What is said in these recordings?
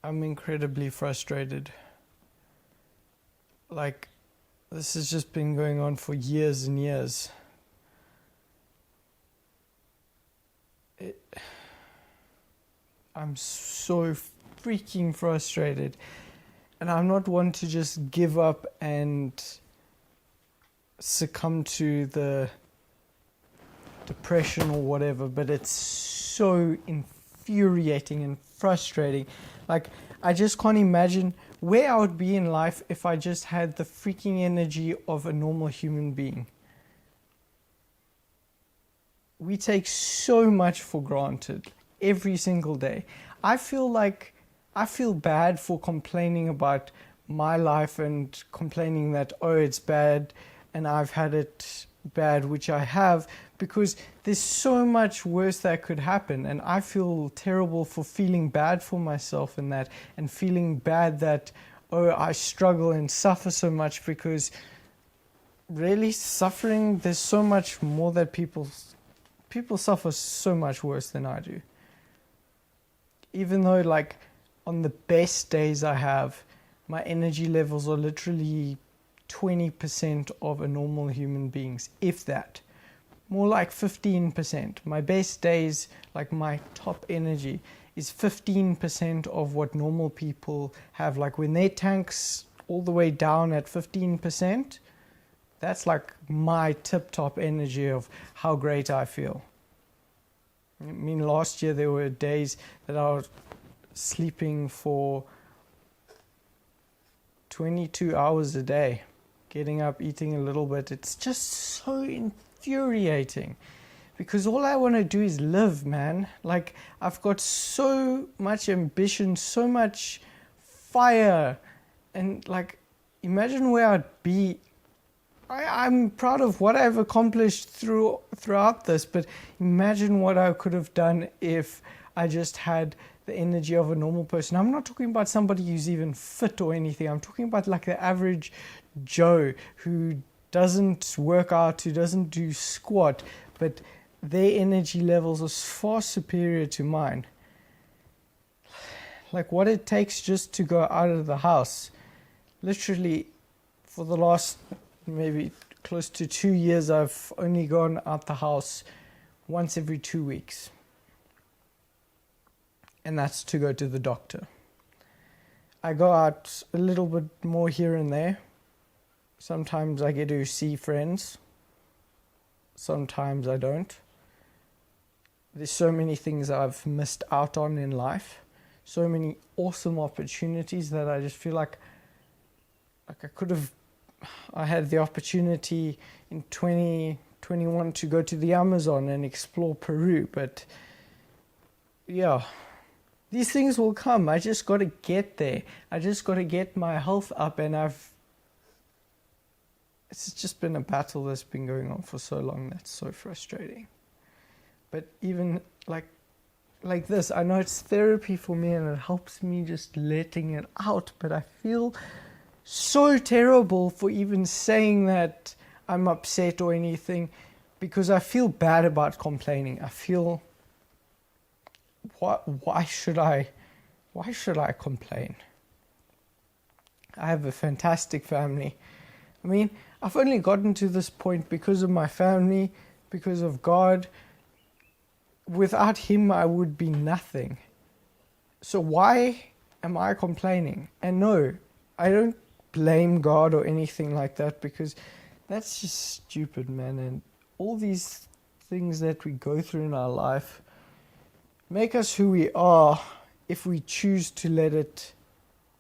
I'm incredibly frustrated. Like, this has just been going on for years and years. I'm so freaking frustrated. And I'm not one to just give up and succumb to the depression or whatever, but it's so infuriating and frustrating. Like, I just can't imagine where I would be in life if I just had the freaking energy of a normal human being. We take so much for granted every single day. I feel bad for complaining about my life and complaining that, oh, it's bad and I've had it bad, which I have, because there's so much worse that could happen, and I feel terrible for feeling bad for myself in that, and feeling bad that, oh, I struggle and suffer so much, because really suffering, there's so much more that people suffer so much worse than I do. Even though, like, on the best days I have, my energy levels are literally 20% of a normal human being's, if that. More like 15%. My best days, like my top energy, is 15% of what normal people have. Like when their tank's all the way down at 15%, that's like my tip-top energy of how great I feel. I mean, last year there were days that I was sleeping for 22 hours a day, getting up, eating a little bit. It's just so infuriating, because all I want to do is live, man. Like, I've got so much ambition, so much fire, and like, imagine where I'd be. I'm proud of what I've accomplished throughout this, but imagine what I could have done if I just had the energy of a normal person. I'm not talking about somebody who's even fit or anything. I'm talking about like the average Joe who doesn't work out, who doesn't do squat, but their energy levels are far superior to mine. Like what it takes just to go out of the house. Literally, for the last maybe close to 2 years, I've only gone out the house once every 2 weeks. And that's to go to the doctor. I go out a little bit more here and there. Sometimes I get to see friends. Sometimes I don't. There's so many things I've missed out on in life. So many awesome opportunities that I just feel like I had the opportunity in 2021 to go to the Amazon and explore Peru, but yeah, these things will come. I just got to get there. I just got to get my health up, and it's just been a battle that's been going on for so long. That's so frustrating. But even like this, I know it's therapy for me and it helps me just letting it out, but I feel so terrible for even saying that I'm upset or anything, because I feel bad about complaining. I feel, why should I complain? I have a fantastic family. I mean, I've only gotten to this point because of my family, because of God. Without Him, I would be nothing. So why am I complaining? And no, I don't blame God or anything like that, because that's just stupid, man. And all these things that we go through in our life make us who we are if we choose to let it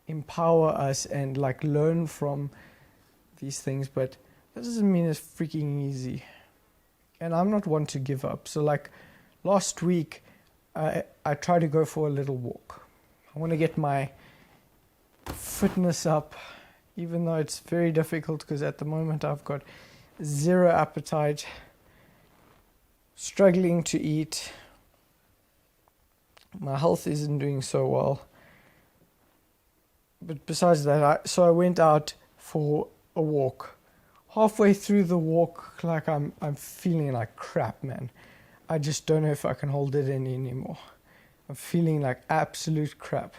empower us and like learn from these things. But that doesn't mean it's freaking easy, and I'm not one to give up. So like last week I tried to go for a little walk. I want to get my fitness up, even though it's very difficult, because at the moment I've got zero appetite, struggling to eat, my health isn't doing so well. But besides that, I went out for a walk. Halfway through the walk, like I'm feeling like crap, man. I just don't know if I can hold it in anymore. I'm feeling like absolute crap.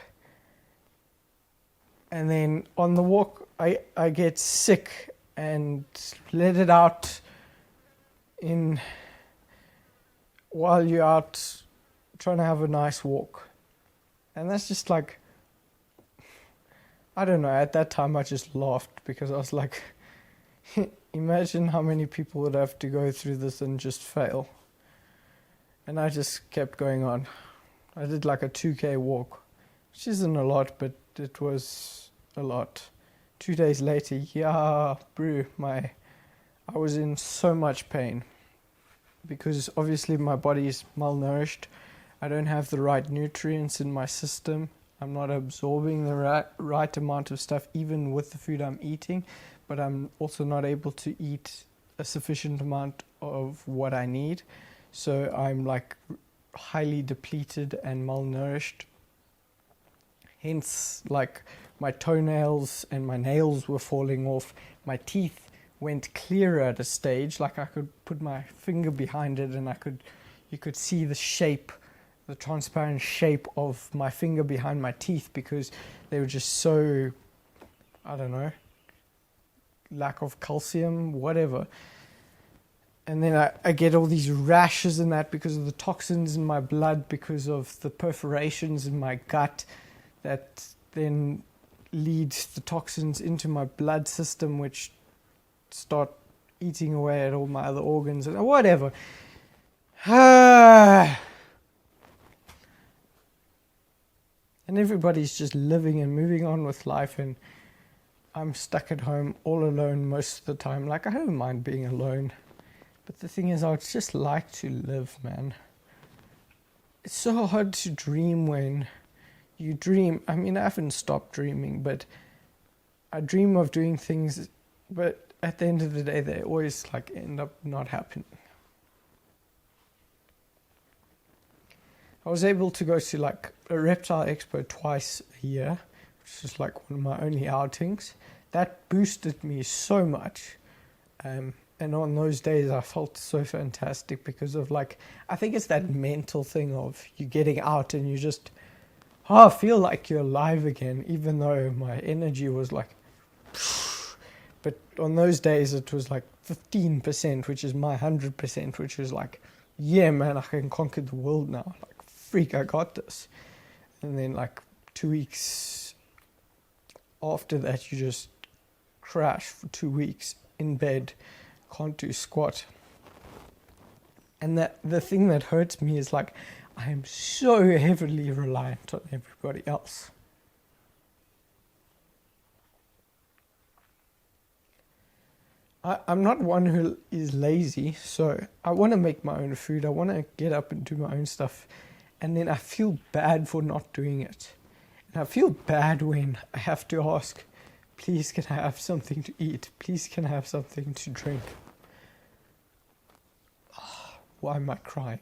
And then on the walk, I get sick and let it out in while you're out trying to have a nice walk. And that's just like, I don't know, at that time I just laughed because I was like, imagine how many people would have to go through this and just fail. And I just kept going on. I did like a 2K walk, which isn't a lot, but it was a lot. 2 days later, I was in so much pain because obviously my body is malnourished. I don't have the right nutrients in my system. I'm not absorbing the right amount of stuff even with the food I'm eating, but I'm also not able to eat a sufficient amount of what I need. So I'm like highly depleted and malnourished. Hence, like my toenails and my nails were falling off. My teeth went clearer at a stage. Like I could put my finger behind it and you could see the shape, the transparent shape of my finger behind my teeth because they were just so, I don't know, lack of calcium, whatever. And then I get all these rashes and that because of the toxins in my blood, because of the perforations in my gut that then leads the toxins into my blood system, which start eating away at all my other organs and whatever. And everybody's just living and moving on with life, and I'm stuck at home all alone most of the time. Like, I don't mind being alone. But the thing is, I would just like to live, man. It's so hard to dream when you dream. I mean, I haven't stopped dreaming, but I dream of doing things, but at the end of the day, they always like end up not happening. I was able to go to like a reptile expo twice a year, which is like one of my only outings. That boosted me so much. And on those days, I felt so fantastic because of like, I think it's that mental thing of you getting out and you just, I feel like you're alive again, even though my energy was like, but on those days it was like 15%, which is my 100%, which was like, yeah, man, I can conquer the world now. Like, freak, I got this. And then like 2 weeks after that, you just crash for 2 weeks in bed. Can't do squat. And the thing that hurts me is like I am so heavily reliant on everybody else. I'm not one who is lazy, so I want to make my own food. I want to get up and do my own stuff, and then I feel bad for not doing it. And I feel bad when I have to ask, please, can I have something to eat? Please, can I have something to drink? Oh, why am I crying?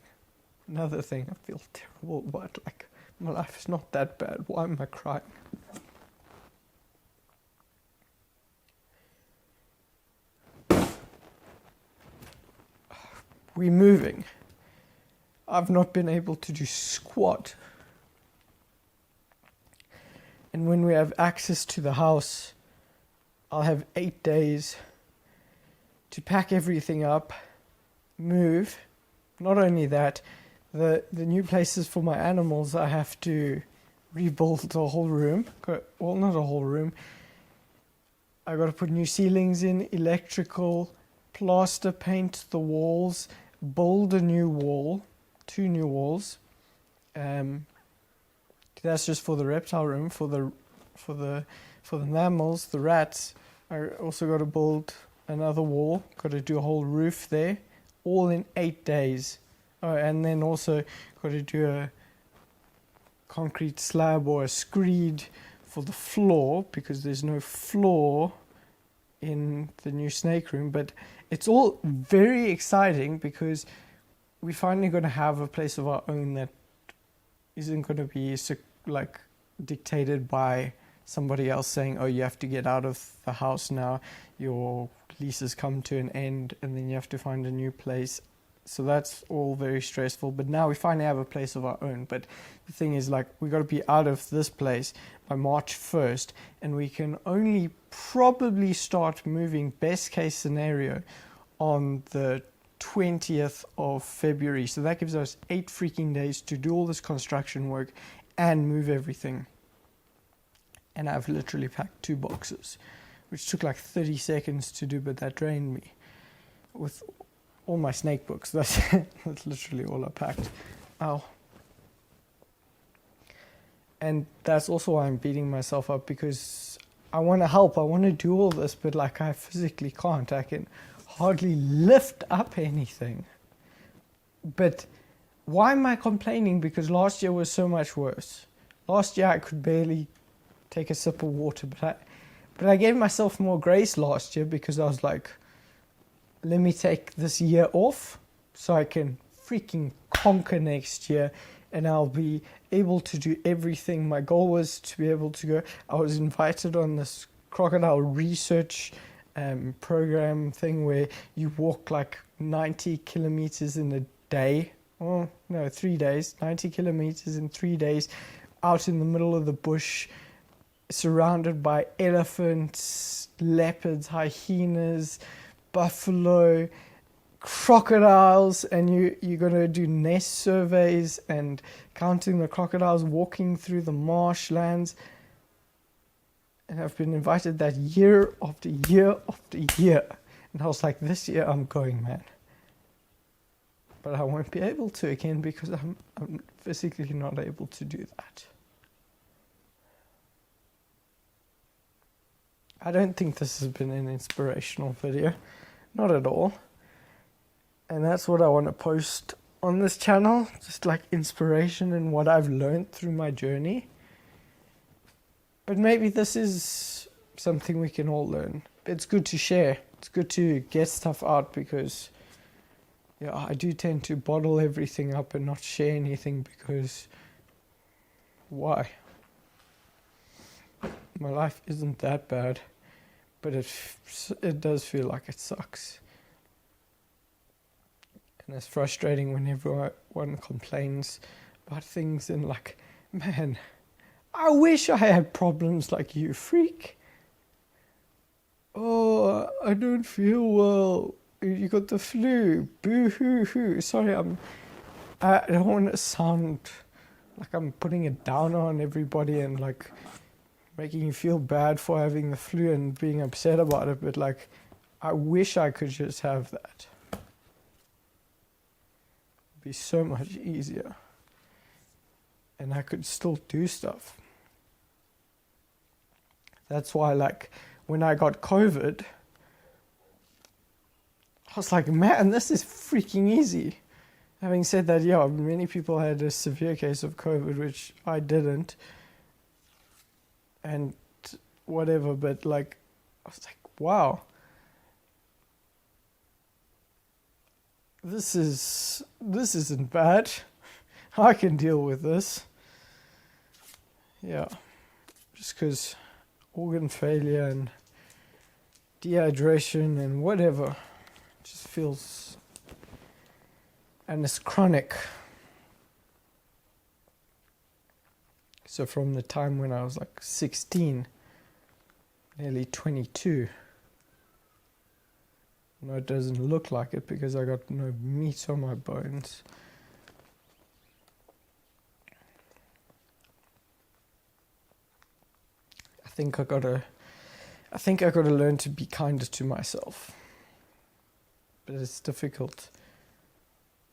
Another thing I feel terrible about, like, my life is not that bad. Why am I crying? We're moving. I've not been able to do squat. And when we have access to the house, I'll have 8 days to pack everything up, move. Not only that, the new places for my animals, I have to rebuild the whole room. Well, not a whole room. I got to put new ceilings in, electrical, plaster, paint the walls, build a new wall, 2 new walls. That's just for the reptile room. For the mammals, the rats, I also got to build another wall. Got to do a whole roof there, all in 8 days. Oh, and then also got to do a concrete slab or a screed for the floor, because there's no floor in the new snake room. But it's all very exciting because we're finally going to have a place of our own that isn't going to be like dictated by somebody else saying, oh, you have to get out of the house now, your lease has come to an end, and then you have to find a new place. So that's all very stressful. But now we finally have a place of our own. But the thing is, like, we got to be out of this place by March 1st, and we can only probably start moving, best case scenario, on the 20th of February. So that gives us 8 freaking days to do all this construction work and move everything. And I've literally packed 2 boxes, which took like 30 seconds to do, but that drained me. With all my snake books, that's literally all I packed. Ow. And that's also why I'm beating myself up, because I want to help, I want to do all this, but like I physically can't. I can hardly lift up anything. But why am I complaining? Because last year was so much worse. Last year I could barely take a sip of water, but I gave myself more grace last year, because I was like, let me take this year off so I can freaking conquer next year, and I'll be able to do everything. My goal was to be able to go. I was invited on this crocodile research program thing where you walk like 90 kilometers in a day. Oh, no, 3 days. 90 kilometers in 3 days out in the middle of the bush, surrounded by elephants, leopards, hyenas, buffalo, crocodiles, and you're going to do nest surveys and counting the crocodiles walking through the marshlands. And I've been invited that year after year after year. And I was like, this year I'm going, man. But I won't be able to again, because I'm physically not able to do that. I don't think this has been an inspirational video. Not at all. And that's what I want to post on this channel. Just like inspiration and what I've learned through my journey. But maybe this is something we can all learn. It's good to share. It's good to get stuff out, because I do tend to bottle everything up and not share anything, because why? My life isn't that bad. But it does feel like it sucks. And it's frustrating when everyone complains about things and like, man, I wish I had problems like you, freak. Oh, I don't feel well. You got the flu. Boo hoo hoo. Sorry, I don't want to sound like I'm putting it down on everybody and like making you feel bad for having the flu and being upset about it, but like, I wish I could just have that. It'd be so much easier. And I could still do stuff. That's why, like, when I got COVID, I was like, man, this is freaking easy. Having said that, yeah, many people had a severe case of COVID, which I didn't. And whatever, but like, I was like, wow, this isn't bad. I can deal with this. Yeah, just because organ failure and dehydration and whatever just feels, and it's chronic. So from the time when I was like 16, nearly 22, no, it doesn't look like it because I got no meat on my bones. I think I gotta learn to be kinder to myself. But it's difficult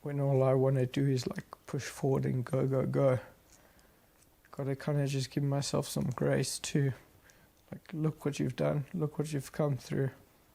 when all I want to do is like push forward and go, go, go. Gotta kind of just give myself some grace too. Like, look what you've done, look what you've come through.